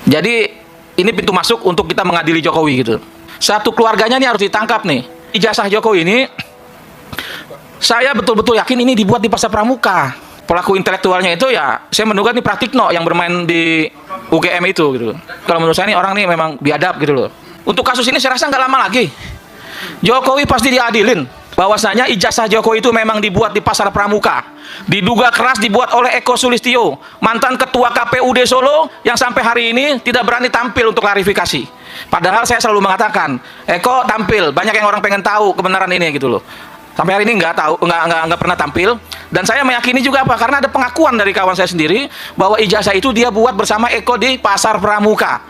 Jadi ini pintu masuk untuk kita mengadili Jokowi gitu. Satu keluarganya nih harus ditangkap nih. Ijazah Jokowi ini, saya betul-betul yakin ini dibuat di Pasar Pramuka. Pelaku intelektualnya itu ya, saya menduga nih Pratikno yang bermain di UGM itu gitu. Kalau menurut saya ini orang nih memang biadab gitu loh. Untuk kasus ini saya rasa nggak lama lagi Jokowi pasti diadilin. Bahwasanya ijazah Jokowi itu memang dibuat di Pasar Pramuka. Diduga keras dibuat oleh Eko Sulistyo, mantan ketua KPUD Solo yang sampai hari ini tidak berani tampil untuk klarifikasi. Padahal saya selalu mengatakan, Eko tampil, banyak yang orang pengen tahu kebenaran ini gitu loh. Sampai hari ini nggak pernah tampil. Dan saya meyakini juga apa? Karena ada pengakuan dari kawan saya sendiri bahwa ijazah itu dia buat bersama Eko di Pasar Pramuka.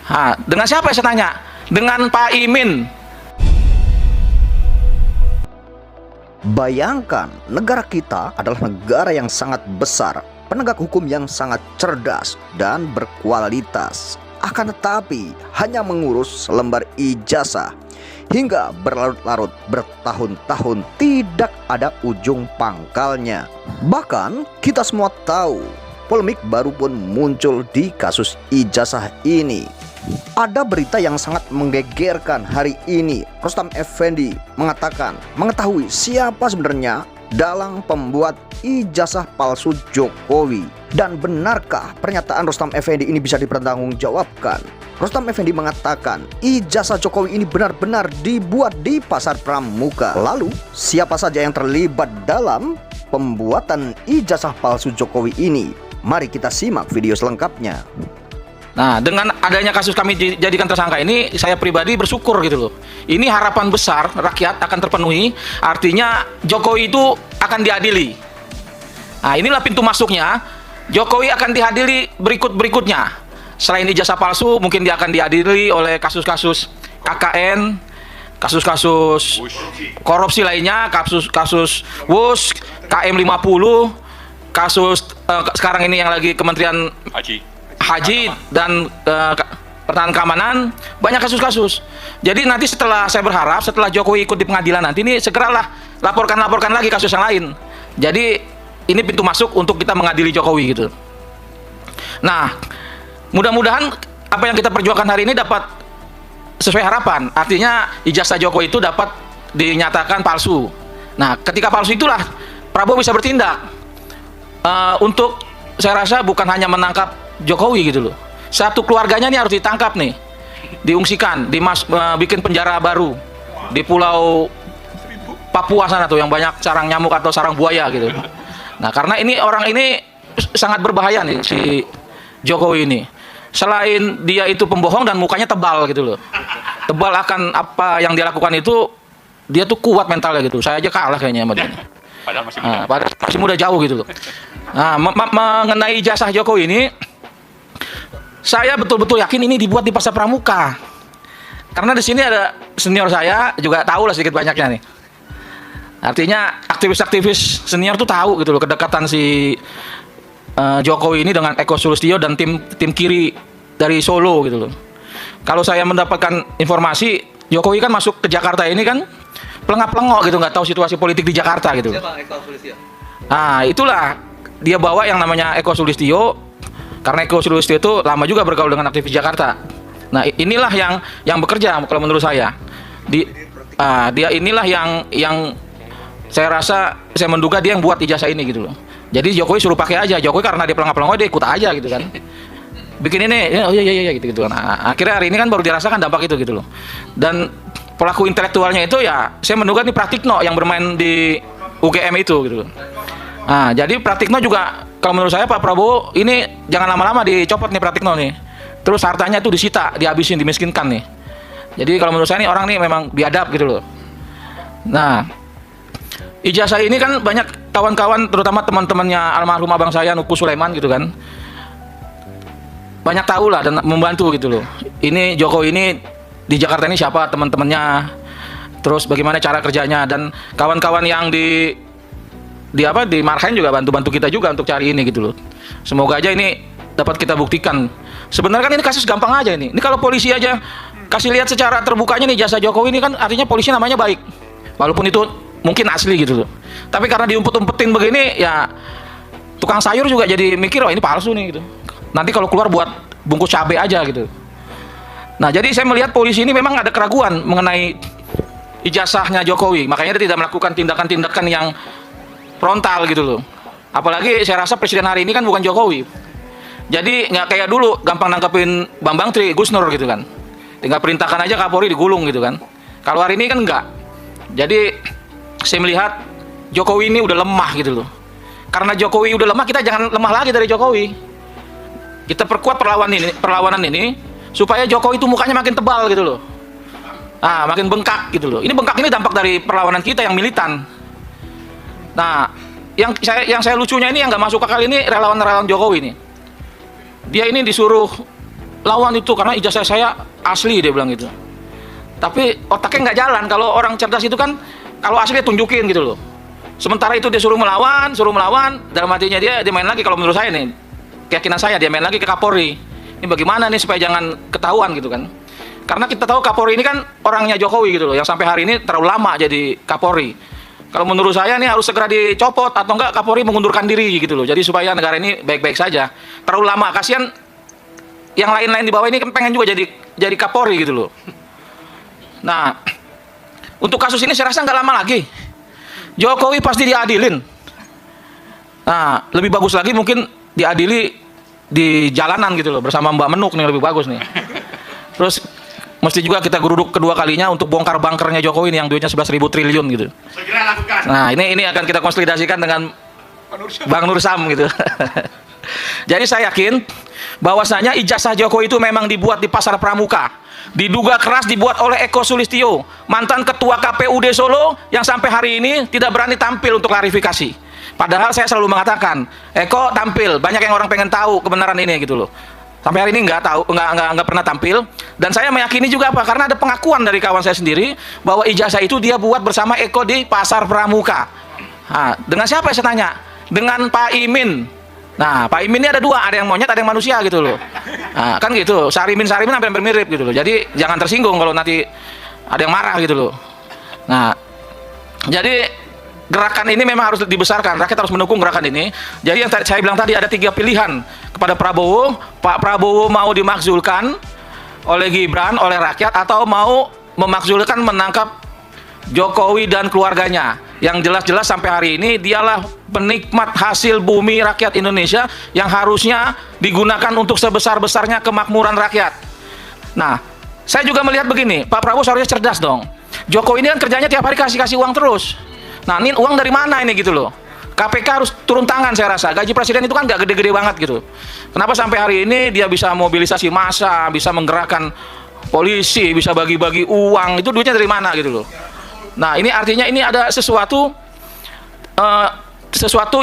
Nah, dengan siapa saya tanya? Dengan Pak Imin. Bayangkan, negara kita adalah negara yang sangat besar, penegak hukum yang sangat cerdas dan berkualitas. Akan tetapi, hanya mengurus lembar ijazah hingga berlarut-larut bertahun-tahun tidak ada ujung pangkalnya. Bahkan kita semua tahu, polemik baru pun muncul di kasus ijazah ini. Ada berita yang sangat menggegerkan hari ini. Rustam Effendi mengatakan mengetahui siapa sebenarnya dalang pembuat ijazah palsu Jokowi. Dan benarkah pernyataan Rustam Effendi ini bisa dipertanggungjawabkan? Rustam Effendi mengatakan ijazah Jokowi ini benar-benar dibuat di Pasar Pramuka. Lalu siapa saja yang terlibat dalam pembuatan ijazah palsu Jokowi ini? Mari kita simak video selengkapnya. Nah, dengan adanya kasus kami dijadikan tersangka ini, saya pribadi bersyukur gitu loh. Ini harapan besar rakyat akan terpenuhi, artinya Jokowi itu akan diadili. Nah, inilah pintu masuknya. Jokowi akan diadili berikutnya. Selain ijazah palsu, mungkin dia akan diadili oleh kasus-kasus KKN, kasus-kasus korupsi lainnya, kasus WUS, KM50, kasus sekarang ini yang lagi Kementerian Haji dan Pertahanan Keamanan, banyak kasus-kasus. Jadi nanti setelah saya berharap setelah Jokowi ikut di pengadilan nanti ini segeralah laporkan lagi kasus yang lain. Jadi ini pintu masuk untuk kita mengadili Jokowi gitu. Nah, mudah-mudahan apa yang kita perjuangkan hari ini dapat sesuai harapan. Artinya ijazah Jokowi itu dapat dinyatakan palsu. Nah, ketika palsu itulah Prabowo bisa bertindak. Untuk saya rasa bukan hanya menangkap Jokowi gitu loh. Satu keluarganya nih harus ditangkap nih, diungsikan, bikin penjara baru di Pulau Papua sana tuh yang banyak sarang nyamuk atau sarang buaya gitu. Nah, karena ini orang ini sangat berbahaya nih si Jokowi ini. Selain dia itu pembohong dan mukanya tebal gitu loh. Tebal akan apa yang dia lakukan itu, dia tuh kuat mentalnya gitu. Saya aja kalah kayaknya sama dia. Padahal masih muda jauh gitu loh. Nah, mengenai ijazah Jokowi ini, saya betul-betul yakin ini dibuat di Pasar Pramuka. Karena di sini ada senior saya juga tahu lah sedikit banyaknya nih. Artinya aktivis-aktivis senior tuh tahu gitu loh kedekatan si Jokowi ini dengan Eko Sulistyo dan tim kiri dari Solo gitu loh. Kalau saya mendapatkan informasi, Jokowi kan masuk ke Jakarta ini kan pelengap-pelengok gitu, nggak tahu situasi politik di Jakarta gitu. Siapa Eko Sulistyo? Nah, itulah dia bawa yang namanya Eko Sulistyo. Karena Eko Sulistyo itu lama juga bergaul dengan aktivis Jakarta. Nah, inilah yang bekerja kalau menurut saya. Dia inilah yang saya rasa, saya menduga dia yang buat ijazah ini gitu loh. Jadi Jokowi suruh pakai aja. Jokowi karena dia pelengap-pelengok dia ikut aja gitu kan. Bikin ini, oh iya gitu kan. Nah, akhirnya hari ini kan baru dirasakan dampak itu gitu loh. Dan pelaku intelektualnya itu ya, saya menduga ini Pratikno yang bermain di UGM itu gitu loh. Nah, jadi Pratikno juga kalau menurut saya Pak Prabowo ini jangan lama-lama dicopot nih Pratikno nih. Terus hartanya tuh disita, dihabisin, dimiskinkan nih. Jadi kalau menurut saya nih orang nih memang biadab gitu loh. Nah, ijazah ini kan banyak kawan-kawan terutama teman-temannya almarhum abang saya Nuku Sulaiman gitu kan. Banyak tahu lah dan membantu gitu loh. Ini Jokowi ini di Jakarta ini siapa teman-temannya. Terus bagaimana cara kerjanya dan kawan-kawan yang di Marhain juga bantu kita juga untuk cari ini gitu loh. Semoga aja ini dapat kita buktikan. Sebenarnya kan ini kasus gampang aja ini. Ini kalau polisi aja kasih lihat secara terbukanya nih jasa Jokowi ini kan artinya polisi namanya baik. Walaupun itu mungkin asli gitu loh. Tapi karena diumpet-umpetin begini ya tukang sayur juga jadi mikir oh ini palsu nih gitu. Nanti kalau keluar buat bungkus cabai aja gitu. Nah, jadi saya melihat polisi ini memang ada keraguan mengenai ijazahnya Jokowi, makanya dia tidak melakukan tindakan-tindakan yang frontal gitu loh. Apalagi saya rasa presiden hari ini kan bukan Jokowi, jadi nggak kayak dulu gampang nangkepin Bambang Tri, Gus Nur gitu kan, tinggal perintahkan aja Kapolri digulung gitu kan. Kalau hari ini kan enggak. Jadi saya melihat Jokowi ini udah lemah gitu loh. Karena Jokowi udah lemah, kita jangan lemah lagi dari Jokowi. Kita perkuat perlawanan ini supaya Jokowi itu mukanya makin tebal gitu loh. Makin bengkak gitu loh. Ini bengkak ini dampak dari perlawanan kita yang militan. Nah, yang saya lucunya ini yang nggak masuk akal ini relawan-relawan Jokowi ini. Dia ini disuruh lawan itu karena ijazah saya asli, dia bilang gitu. Tapi otaknya nggak jalan. Kalau orang cerdas itu kan kalau asli dia tunjukin gitu loh. Sementara itu dia suruh melawan, dalam hatinya dia main lagi. Kalau menurut saya nih, keyakinan saya dia main lagi ke Kapolri. Ini bagaimana nih supaya jangan ketahuan gitu kan? Karena kita tahu Kapolri ini kan orangnya Jokowi gitu loh, yang sampai hari ini terlalu lama jadi Kapolri. Kalau menurut saya nih harus segera dicopot atau enggak Kapolri mengundurkan diri gitu loh. Jadi supaya negara ini baik-baik saja. Terlalu lama, kasihan yang lain-lain di bawah ini kan pengen juga jadi Kapolri gitu loh. Nah, untuk kasus ini saya rasa nggak lama lagi Jokowi pasti diadilin. Nah, lebih bagus lagi mungkin diadili di jalanan gitu loh bersama Mbak Menuk nih, lebih bagus nih. Terus mesti juga kita geruduk kedua kalinya untuk bongkar bangkernya Jokowi ini yang duitnya 11.000 triliun gitu. Segera lakukan. Nah, ini akan kita konsolidasikan dengan Bang Nur Sam gitu. Jadi saya yakin bahwasanya ijazah Jokowi itu memang dibuat di Pasar Pramuka. Diduga keras dibuat oleh Eko Sulistyo, mantan ketua KPUD Solo yang sampai hari ini tidak berani tampil untuk klarifikasi. Padahal saya selalu mengatakan, Eko tampil, banyak yang orang pengen tahu kebenaran ini gitu loh. Sampai hari ini nggak pernah tampil. Dan saya meyakini juga apa? Karena ada pengakuan dari kawan saya sendiri bahwa ijazah itu dia buat bersama Eko di Pasar Pramuka. Nah, dengan siapa saya tanya? Dengan Pak Imin. Nah, Pak Imin ini ada dua, ada yang monyet, ada yang manusia gitu loh. Nah, kan gitu, Sarimin hampir mirip gitu loh. Jadi jangan tersinggung kalau nanti ada yang marah gitu loh. Nah, jadi gerakan ini memang harus dibesarkan, rakyat harus mendukung gerakan ini. Jadi yang saya bilang tadi ada 3 pilihan kepada Prabowo. Pak Prabowo mau dimakzulkan oleh Gibran, oleh rakyat, atau mau memakzulkan menangkap Jokowi dan keluarganya. Yang jelas-jelas sampai hari ini dialah penikmat hasil bumi rakyat Indonesia yang harusnya digunakan untuk sebesar-besarnya kemakmuran rakyat. Nah, saya juga melihat begini, Pak Prabowo seharusnya cerdas dong. Jokowi ini kan kerjanya tiap hari kasih uang terus. Nah, ini uang dari mana ini gitu loh. KPK harus turun tangan saya rasa. Gaji presiden itu kan nggak gede-gede banget gitu. Kenapa sampai hari ini dia bisa mobilisasi massa, bisa menggerakkan polisi, bisa bagi-bagi uang, itu duitnya dari mana gitu loh. Nah, ini artinya ini ada sesuatu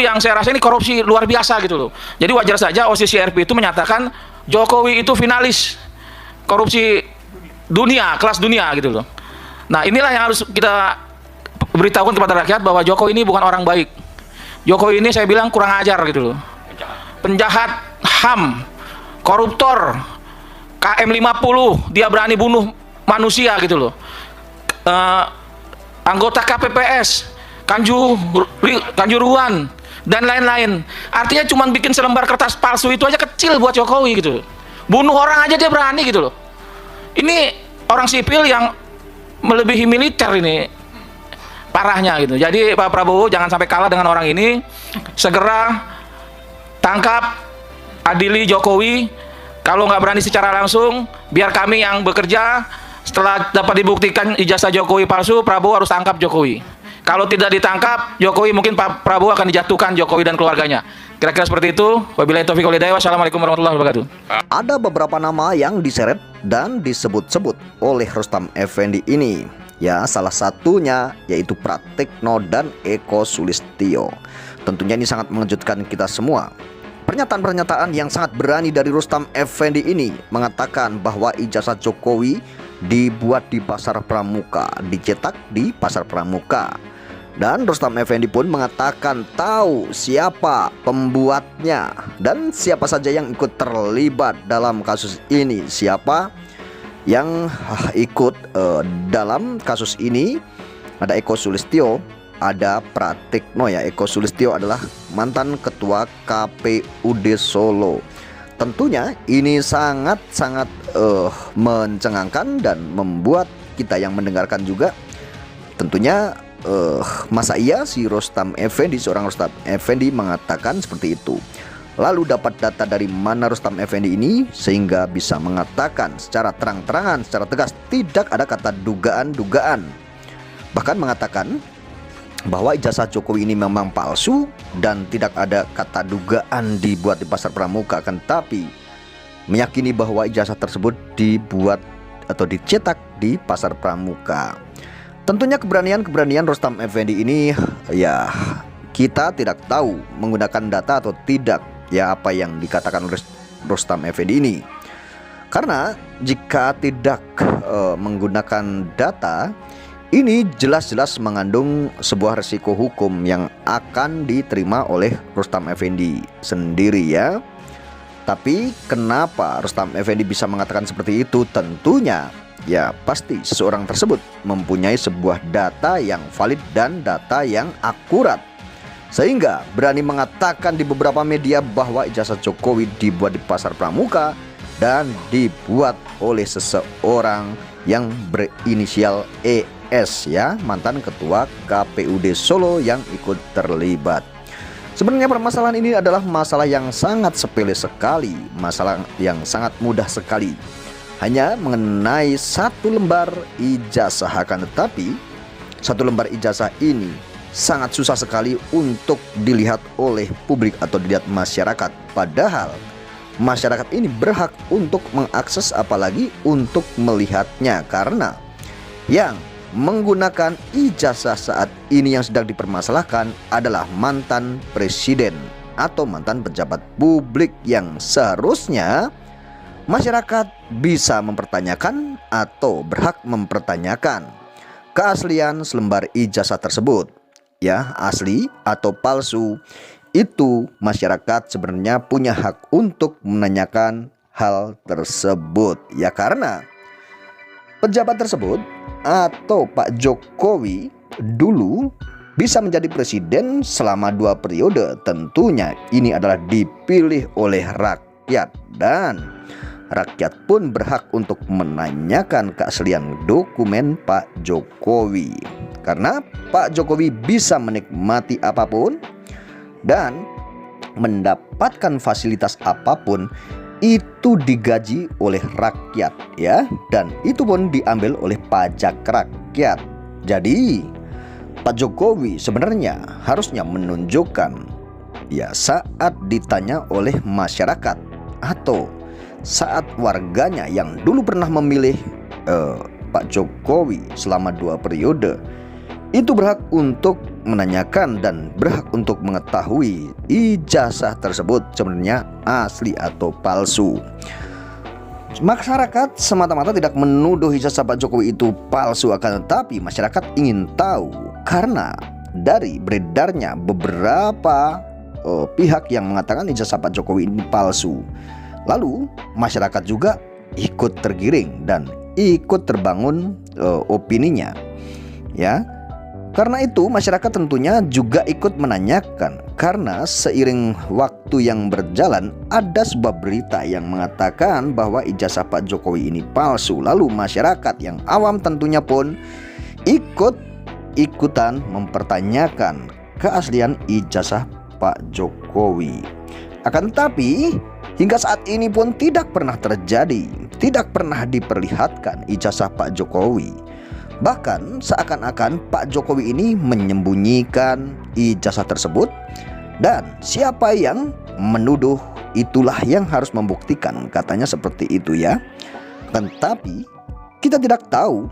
yang saya rasa ini korupsi luar biasa gitu loh. Jadi wajar saja OCCRP itu menyatakan Jokowi itu finalis korupsi dunia, kelas dunia gitu loh. Nah, inilah yang harus kita beritahukan kepada rakyat bahwa Jokowi ini bukan orang baik. Jokowi ini saya bilang kurang ajar gitu loh. Penjahat HAM, koruptor, KM50, dia berani bunuh manusia gitu loh. Anggota KPPS, Kanjuruhan, dan lain-lain. Artinya cuma bikin selembar kertas palsu itu aja kecil buat Jokowi gitu. Bunuh orang aja dia berani gitu loh. Ini orang sipil yang melebihi militer ini parahnya gitu. Jadi Pak Prabowo jangan sampai kalah dengan orang ini. Segera tangkap, adili Jokowi. Kalau nggak berani secara langsung, biar kami yang bekerja. Setelah dapat dibuktikan ijazah Jokowi palsu, Prabowo harus tangkap Jokowi. Kalau tidak ditangkap, Jokowi mungkin Pak Prabowo akan dijatuhkan, Jokowi dan keluarganya. Kira-kira seperti itu. Wabillahi taufiq wal hidayah. Wassalamualaikum warahmatullahi wabarakatuh. Ada beberapa nama yang diseret dan disebut-sebut oleh Rustam Effendi ini. Ya, salah satunya yaitu Pratikno dan Eko Sulistyo. Tentunya ini sangat mengejutkan kita semua. Pernyataan-pernyataan yang sangat berani dari Rustam Effendi ini mengatakan bahwa ijazah Jokowi dibuat di Pasar Pramuka, dicetak di Pasar Pramuka. Dan Rustam Effendi pun mengatakan tahu siapa pembuatnya dan siapa saja yang ikut terlibat dalam kasus ini. Siapa yang ikut dalam kasus ini? Ada Eko Sulistyo, ada Pratikno ya. Eko Sulistyo adalah mantan ketua KPUD Solo. tentunya ini sangat-sangat mencengangkan dan membuat kita yang mendengarkan juga tentunya masa iya si Rostam Effendi, seorang Rostam Effendi mengatakan seperti itu. Lalu dapat data dari mana Rostam Effendi ini sehingga bisa mengatakan secara terang-terangan, secara tegas, tidak ada kata dugaan-dugaan. Bahkan mengatakan bahwa ijazah Jokowi ini memang palsu dan tidak ada kata dugaan dibuat di Pasar Pramuka, akan tapi meyakini bahwa ijazah tersebut dibuat atau dicetak di Pasar Pramuka. Tentunya keberanian Rostam Effendi ini ya kita tidak tahu menggunakan data atau tidak ya apa yang dikatakan oleh Rostam Effendi ini. Karena jika tidak menggunakan data, ini jelas-jelas mengandung sebuah resiko hukum yang akan diterima oleh Rostam Effendi sendiri ya. Tapi kenapa Rostam Effendi bisa mengatakan seperti itu? Tentunya ya pasti seseorang tersebut mempunyai sebuah data yang valid dan data yang akurat, sehingga berani mengatakan di beberapa media bahwa ijazah Jokowi dibuat di Pasar Pramuka dan dibuat oleh seseorang yang berinisial ES ya, mantan ketua KPUD Solo yang ikut terlibat. Sebenarnya permasalahan ini adalah masalah yang sangat sepele sekali, masalah yang sangat mudah sekali, hanya mengenai satu lembar ijazah. Akan tetapi satu lembar ijazah ini sangat susah sekali untuk dilihat oleh publik atau dilihat masyarakat. Padahal masyarakat ini berhak untuk mengakses apalagi untuk melihatnya, karena yang menggunakan ijazah saat ini yang sedang dipermasalahkan adalah mantan presiden atau mantan pejabat publik yang seharusnya masyarakat bisa mempertanyakan atau berhak mempertanyakan keaslian selembar ijazah tersebut ya, asli atau palsu. Itu masyarakat sebenarnya punya hak untuk menanyakan hal tersebut ya, karena pejabat tersebut atau Pak Jokowi dulu bisa menjadi presiden selama 2 periode. Tentunya ini adalah dipilih oleh rakyat dan rakyat pun berhak untuk menanyakan keaslian dokumen Pak Jokowi, karena Pak Jokowi bisa menikmati apapun dan mendapatkan fasilitas apapun itu digaji oleh rakyat ya, dan itu pun diambil oleh pajak rakyat. Jadi Pak Jokowi sebenarnya harusnya menunjukkan ya saat ditanya oleh masyarakat atau saat warganya yang dulu pernah memilih Pak Jokowi selama 2 periode, itu berhak untuk menanyakan dan berhak untuk mengetahui ijazah tersebut sebenarnya asli atau palsu. Masyarakat semata-mata tidak menuduh ijazah Pak Jokowi itu palsu, akan tetapi masyarakat ingin tahu karena dari beredarnya beberapa pihak yang mengatakan ijazah Pak Jokowi ini palsu. Lalu masyarakat juga ikut tergiring dan ikut terbangun opininya ya. Karena itu masyarakat tentunya juga ikut menanyakan, karena seiring waktu yang berjalan ada sebuah berita yang mengatakan bahwa ijazah Pak Jokowi ini palsu. Lalu masyarakat yang awam tentunya pun ikutan mempertanyakan keaslian ijazah Pak Jokowi. Akan tetapi hingga saat ini pun tidak pernah terjadi, tidak pernah diperlihatkan ijazah Pak Jokowi. Bahkan seakan-akan Pak Jokowi ini menyembunyikan ijazah tersebut, dan siapa yang menuduh itulah yang harus membuktikan, katanya seperti itu ya. Tetapi kita tidak tahu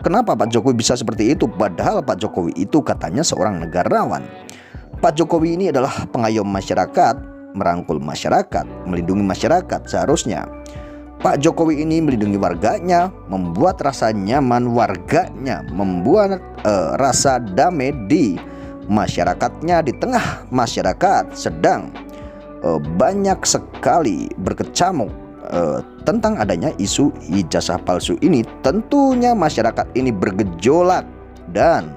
kenapa Pak Jokowi bisa seperti itu, padahal Pak Jokowi itu katanya seorang negarawan. Pak Jokowi ini adalah pengayom masyarakat, merangkul masyarakat, melindungi masyarakat. Seharusnya Pak Jokowi ini melindungi warganya, membuat rasa nyaman warganya, membuat rasa damai di masyarakatnya. Di tengah masyarakat sedang banyak sekali berkecamuk tentang adanya isu ijazah palsu ini, tentunya masyarakat ini bergejolak, dan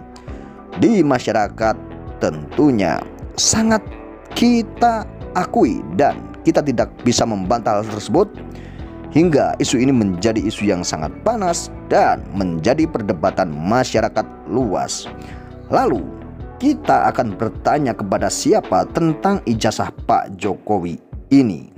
di masyarakat tentunya sangat kita akui dan kita tidak bisa membantah hal tersebut, hingga isu ini menjadi isu yang sangat panas dan menjadi perdebatan masyarakat luas. Lalu, kita akan bertanya kepada siapa tentang ijazah Pak Jokowi ini.